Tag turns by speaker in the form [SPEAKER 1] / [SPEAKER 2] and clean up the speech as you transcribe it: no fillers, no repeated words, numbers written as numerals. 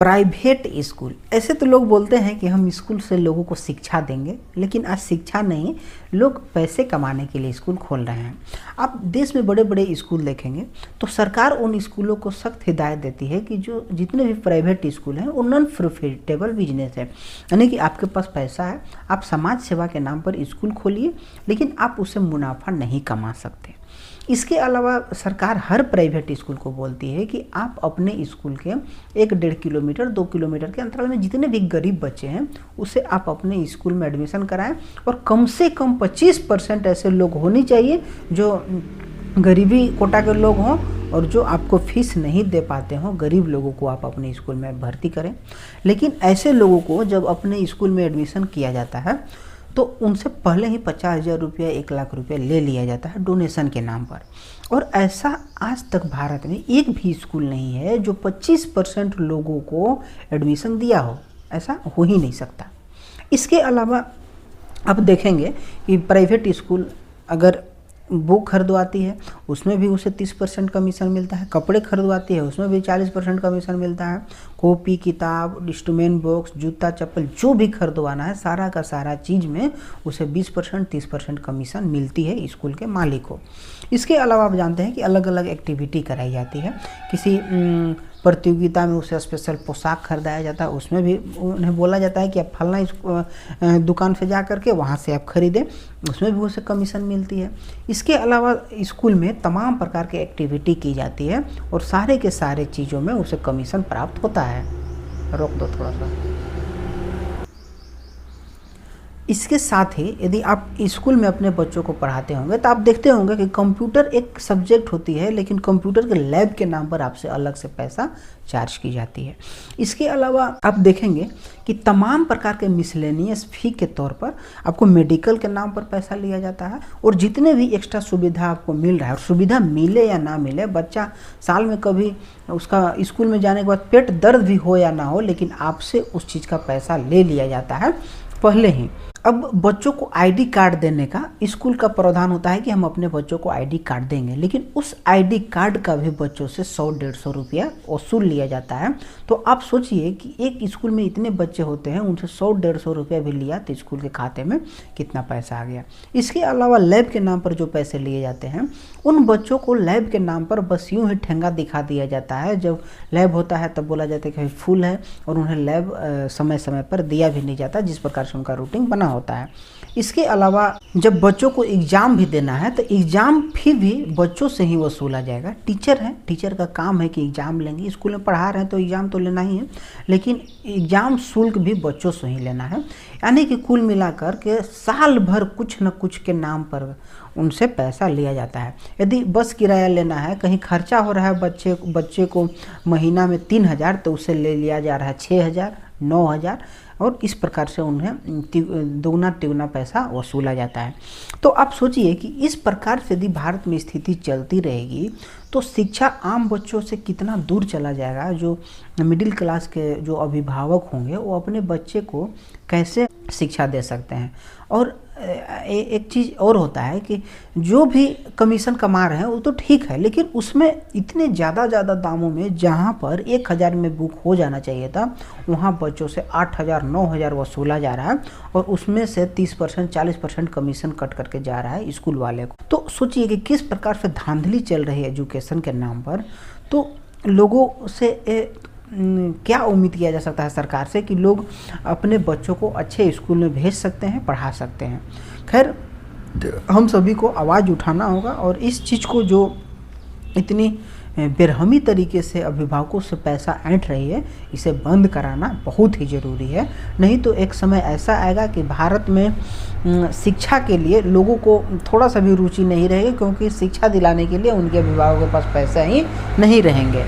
[SPEAKER 1] Private school, ऐसे तो लोग बोलते हैं कि हम स्कूल से लोगों को शिक्षा देंगे, लेकिन आज शिक्षा नहीं, लोग पैसे कमाने के लिए स्कूल खोल रहे हैं। आप देश में बड़े बड़े स्कूल देखेंगे तो सरकार उन स्कूलों को सख्त हिदायत देती है कि जो जितने भी प्राइवेट स्कूल हैं वो नॉन प्रॉफिटेबल बिजनेस है, यानी कि आपके पास पैसा है, आप समाज सेवा के नाम पर स्कूल खोलिए, लेकिन आप उससे मुनाफा नहीं कमा सकते। इसके अलावा सरकार हर प्राइवेट स्कूल को बोलती है कि आप अपने स्कूल के 1-1.5 किलोमीटर 2 किलोमीटर के अंतराल में जितने भी गरीब बच्चे हैं उसे आप अपने स्कूल में एडमिशन कराएं, और कम से कम 25% ऐसे लोग होने चाहिए जो गरीबी कोटा के लोग हों और जो आपको फीस नहीं दे पाते हों। गरीब लोगों को आप अपने स्कूल में भर्ती करें, लेकिन ऐसे लोगों को जब अपने स्कूल में एडमिशन किया जाता है तो उनसे पहले ही 50,000 रुपया 1 लाख रुपया ले लिया जाता है डोनेशन के नाम पर। और ऐसा आज तक भारत में एक भी स्कूल नहीं है जो 25% लोगों को एडमिशन दिया हो, ऐसा हो ही नहीं सकता। इसके अलावा आप देखेंगे कि प्राइवेट स्कूल अगर बुक खरीदवाती है उसमें भी उसे 30% कमीशन मिलता है, कपड़े खरीदवाती है उसमें भी 40% कमीशन मिलता है, कॉपी किताब इंस्ट्रूमेंट बॉक्स जूता चप्पल जो भी खरीदवाना है सारा का सारा चीज़ में उसे 20% 30% कमीशन मिलती है स्कूल के मालिक को। इसके अलावा आप जानते हैं कि अलग अलग एक्टिविटी कराई जाती है, किसी प्रतियोगिता में उसे स्पेशल पोशाक खरीदाया जाता है, उसमें भी उन्हें बोला जाता है कि आप फलना दुकान से जा करके वहाँ से आप खरीदें, उसमें भी उसे कमीशन मिलती है। इसके अलावा स्कूल में तमाम प्रकार की एक्टिविटी की जाती है और सारे के सारे चीज़ों में उसे कमीशन प्राप्त होता है। रोक दो थोड़ा सा। इसके साथ ही यदि आप स्कूल में अपने बच्चों को पढ़ाते होंगे तो आप देखते होंगे कि कंप्यूटर एक सब्जेक्ट होती है, लेकिन कंप्यूटर के लैब के नाम पर आपसे अलग से पैसा चार्ज की जाती है। इसके अलावा आप देखेंगे कि तमाम प्रकार के मिसलेनियस फी के तौर पर आपको मेडिकल के नाम पर पैसा लिया जाता है, और जितने भी एक्स्ट्रा सुविधा आपको मिल रहा है, और सुविधा मिले या ना मिले, बच्चा साल में कभी उसका स्कूल में जाने के बाद पेट दर्द भी हो या ना हो, लेकिन आपसे उस चीज़ का पैसा ले लिया जाता है पहले ही। अब बच्चों को आईडी कार्ड देने का स्कूल का प्रावधान होता है कि हम अपने बच्चों को आईडी कार्ड देंगे, लेकिन उस आईडी कार्ड का भी बच्चों से 100-150 रुपया वसूल लिया जाता है। तो आप सोचिए कि एक स्कूल में इतने बच्चे होते हैं, उनसे 100-150 रुपया भी लिया तो स्कूल के खाते में कितना पैसा आ गया। इसके अलावा लैब के नाम पर जो पैसे लिए जाते हैं, उन बच्चों को लैब के नाम पर बस यूँ ही ठेंगा दिखा दिया जाता है। जब लैब होता है तब बोला जाता है कि फुल है, और उन्हें लैब समय समय पर दिया भी नहीं जाता जिस प्रकार से उनका रूटीन बना होता है। इसके अलावा जब बच्चों को एग्ज़ाम भी देना है तो एग्ज़ाम फी भी बच्चों से ही वसूला जाएगा। टीचर है, टीचर का काम है कि एग्ज़ाम लेंगे, स्कूल में पढ़ा रहे हैं तो एग्ज़ाम तो लेना ही है, लेकिन एग्ज़ाम शुल्क भी बच्चों से ही लेना है। यानी कि कुल मिलाकर के साल भर कुछ न कुछ के नाम पर उनसे पैसा लिया जाता है। यदि बस किराया लेना है, कहीं खर्चा हो रहा है बच्चे को महीना में 3,000 तो उसे ले लिया जा रहा है 6,000 9,000, और इस प्रकार से उन्हें दोगुना तिगुना पैसा वसूला जाता है। तो आप सोचिए कि इस प्रकार से यदि भारत में स्थिति चलती रहेगी तो शिक्षा आम बच्चों से कितना दूर चला जाएगा। जो मिडिल क्लास के जो अभिभावक होंगे वो अपने बच्चे को कैसे शिक्षा दे सकते हैं। और एक चीज़ और होता है कि जो भी कमीशन कमा रहे हैं वो तो ठीक है, लेकिन उसमें इतने ज़्यादा दामों में जहाँ पर 1,000 में बुक हो जाना चाहिए था वहाँ बच्चों से 8,000 9,000 वसूला जा रहा है, और उसमें से 30% 40% कमीशन कट करके जा रहा है स्कूल वाले को। तो सोचिए कि किस प्रकार से धांधली चल रही है एजुकेशन के नाम पर। तो लोगों से क्या उम्मीद किया जा सकता है सरकार से कि लोग अपने बच्चों को अच्छे स्कूल में भेज सकते हैं, पढ़ा सकते हैं। खैर, हम सभी को आवाज़ उठाना होगा, और इस चीज़ को जो इतनी बेरहमी तरीके से अभिभावकों से पैसा ऐंठ रही है, इसे बंद कराना बहुत ही ज़रूरी है। नहीं तो एक समय ऐसा आएगा कि भारत में शिक्षा के लिए लोगों को थोड़ा सा भी रुचि नहीं रहेगी, क्योंकि शिक्षा दिलाने के लिए उनके अभिभावकों के पास पैसा ही नहीं रहेंगे।